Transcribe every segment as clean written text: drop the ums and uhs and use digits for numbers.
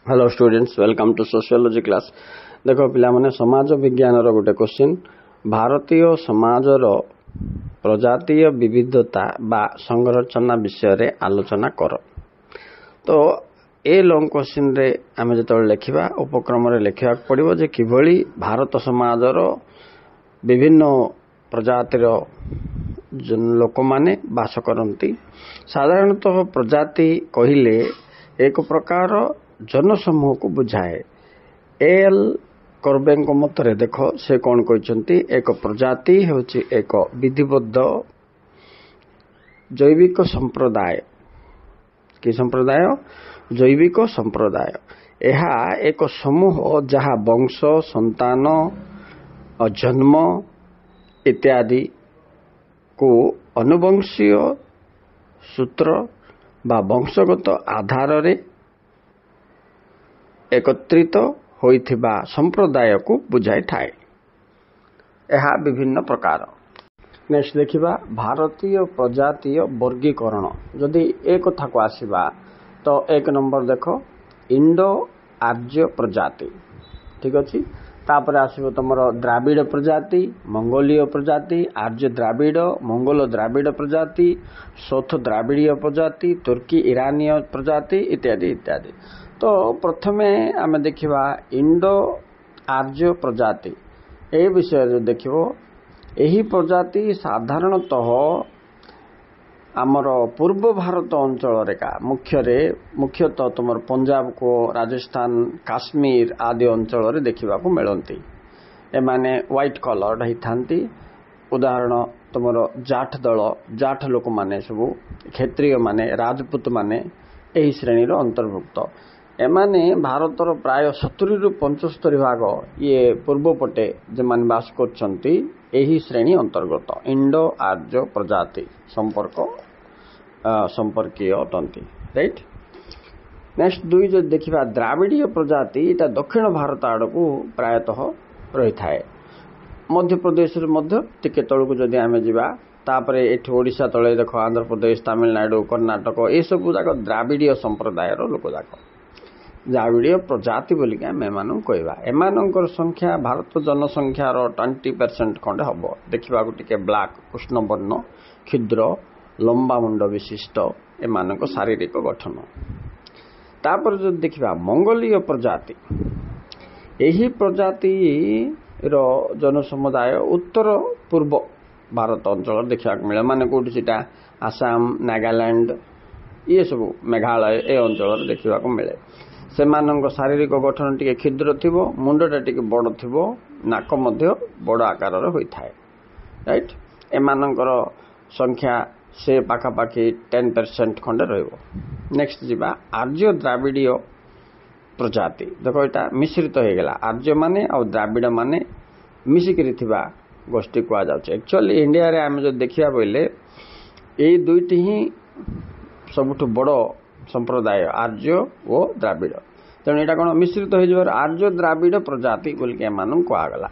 Hello students, welcome to sociology class. देखो पिला माने समाज विज्ञान रो गोटे क्वेश्चन, भारतीय समाजर प्रजातीय विविधता बा संरचना विषय रे आलोचना कर। तो ए लॉन्ग क्वेश्चन रे आमे जतोल लिखिबा उपक्रम रे लिखिबा पड़िबो जे किभली भारत समाजर विभिन्न प्रजातिर जन लोक माने बास करंती। साधारणतः प्रजाति कहिले एक प्रकार जनसमूह को बुझाए। एल कर्बेंग मतरे देख से कौन कहते एक प्रजाति होची एक विधिबद्ध जैविक संप्रदाय। कि संप्रदाय? जैविक संप्रदाय। यह एक समूह जहाँ वंश संतान जन्म इत्यादि को अनुवंशीय सूत्र बा वंशगत आधार रे एकत्रित होइथिबा संप्रदाय को बुझाई थाए। यह विभिन्न प्रकार। नेक्स्ट देखिबा भारतीय प्रजातीय वर्गीकरण। जदि एक कथा को आसीबा तो एक नंबर देखो इंडो आर्य प्रजाति, ठीक अछि। तापर आसीबो तमरो द्राविड़ प्रजाति, मंगोलीय प्रजाति, आर्य द्राविड़, मंगोलो द्राविड़ प्रजाति, सौथ द्राविड़ीय प्रजाति, तुर्की ईरानीय प्रजाति इत्यादि इत्यादि। तो प्रथमे आमे देखिबा इंडो आर्य प्रजाति। ए विषय देखिबो एही प्रजाति साधारणतः आमर पूर्व भारत अंचल रेका मुख्यतः तुमर पंजाब को राजस्थान काश्मीर आदि अंचल रे देखिबा को मिलंती। ए माने व्हाइट कलर हिथांती। उदाहरण तुमर जाठ दल, जाठ लोक माने सब क्षेत्रीय माने राजपूत माने एही श्रेणी रो अंतर्भुक्त। एमाने भारतर प्राय 70 रु 75 भाग ये पूर्व पटे जे मान बास करछंती एही श्रेणी अंतर्गत इंडो आर्य प्रजाति संपर्कीय अटंती। राइट। नेक्स्ट दुई जो देखिबा द्राविड़ीय प्रजाति इटा दक्षिण भारत आड़कू प्रायतः रही थाए। मध्य प्रदेश रे मध्य टिके तळकू जदि आमे जिबा तापरे एठी ओडिशा तळे देखो आंध्र प्रदेश तमिलनाडु कर्नाटक ए सब जाक द्राविड़ीय संप्रदाय रो लोक जाक द्राविड़ीय प्रजाति बोली के मेमानन कहबा। एमानकर संख्या भारत जनसंख्या रो 20% खंडे हबो। देखिबा को टिके ब्लैक कृष्ण वर्ण क्षुद्र लंबा मुंड विशिष्ट एमानक शारीरिक गठन। तापर जो देखिबा मंगोलीय प्रजाति, एही प्रजाति रो जनसमुदाय उत्तर पूर्व भारत अंचल देखा मिले। माने कोठी सिटा आसाम नागालैंड ये सब मेघालय ए अंचल देखा मिले। सेमानक शारीरिक गठन टिके क्षुद्र थिबो, मुंडटा टिके बड़ थिबो, नाक मध्य बड़ आकार रे होई थाए। राइट। एमानकर संख्या से पाखापाखि 10% खंडे रहइबो। नेक्स्ट जिबा आर्य द्राविड़ीय प्रजाति। देखो एटा मिश्रित हो गेला। आर्य माने और द्राविड़ माने मिसिकरी थिबा गोष्ठी को आ जाउछ। एक्चुअली इंडिया रे आमे जो देखिया बोले ए दुईटी ही सबुठ बड़ संप्रदाय आर्य और द्राविड़। तेणु एटा कोन मिश्रित हो जबर आर्य द्राविड़ प्रजाति बोल के एमानन को आगला।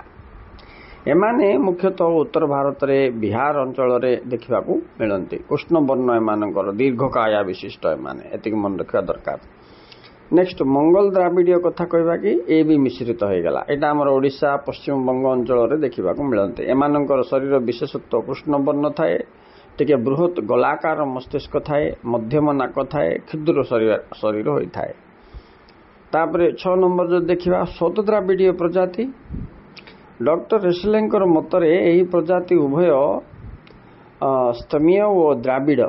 एमाने मुख्यतः उत्तर भारत रे बिहार अंचल रे देखिबा को मिलंती। कृष्ण वर्ण एमानकर दीर्घकाया विशिष्ट एमाने एतिक मन रखा दरकार। नेक्स्ट मंगल द्राविड़ीय कथा कहबा कि ए भी मिश्रित हो गला। एटा हमर ओडिशा पश्चिम बंग अंचल रे देखिबा को मिलंती। एमानकर शरीर विशेषत्व कृष्ण वर्ण थाए, टिके बृहत गोलाकार मस्तिष्क थाए, मध्यम नाक थाए, क्षुद्र शरीर होई थाए। तापरे 6 नंबर जो देखिबा सौत द्राविड़ीय प्रजाति। डॉक्टर रेसलेंकर मतरे एही प्रजाति उभय स्तमीय और द्राविड़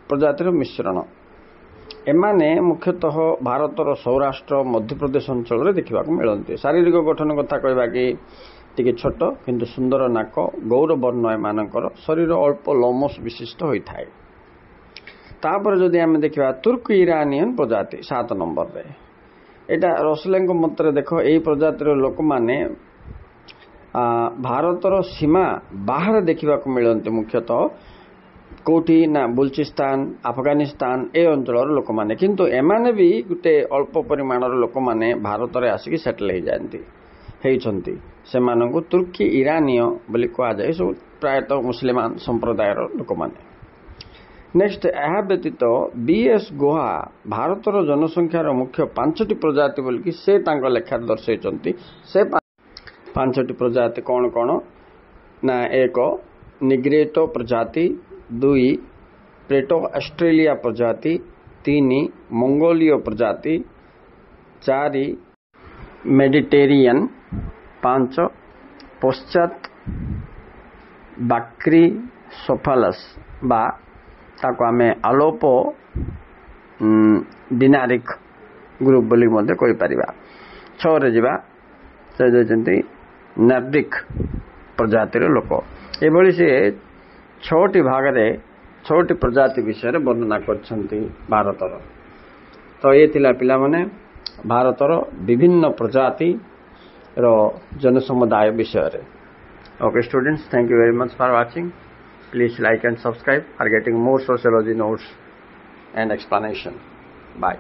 प्रजातिर मिश्रण। एमाने मुख्यतः भारतर सौराष्ट्र मध्य प्रदेश अंचल रे देखिबा को मिलंती। शारीरिक गठन कथा कहबा कि टिके छोट किंतु सुंदर नाक, गौर वर्ण एमानकर शरीर अल्प लोमस विशिष्ट होई थाए। तापर जदि आमे देखिबा तुर्क ईरानियन प्रजाति 7 नंबर रे। एटा रसलेंक मतरे देखो एही प्रजातिर लोक माने भारतर सीमा बाहर देखिबा को मिलंती। मुख्यतः कोठी ना बलूचिस्तान अफगानिस्तान ए अंचल लोक माने, किंतु एमाने भी गुटे अल्प परिमाणर लोक माने भारत रे आसिक सेटल हो जाती हेइछंती। सेमानंकु तुर्की ईरानीय बोली कहा जाए। सब प्रायतः मुसलमान संप्रदायर लोक माने। नेक्स्ट यह व्यतीत बीएस गुहा भारतर जनसंख्यार मुख्य 5टी प्रजाति बोलिकी से लेखार दर्शाई से 5टी प्रजाति कौन कौन ना 1 निग्रेटो प्रजाति 2 प्लेटो ऑस्ट्रेलिया प्रजाति 3 मंगोलियो प्रजाति 4 मेडिटेरियन 5 पश्चात बाक्री सोफालस बा ताको आमे आलोपो डिनारिक ग्रुप बोली मध्य कहि परिबा 6 रे जिबा से जेंति नर्डिक प्रजातिर लोक एभली से 6टी भाग रे 6टी प्रजाति विषय वर्णना करछंती भारतर। तो ये थिला पिला माने भारतर विभिन्न प्रजाति रो जनसमुदाय विषय रे। Okay students, thank you very much for watching. Please like and subscribe for getting more sociology notes and explanation. Bye.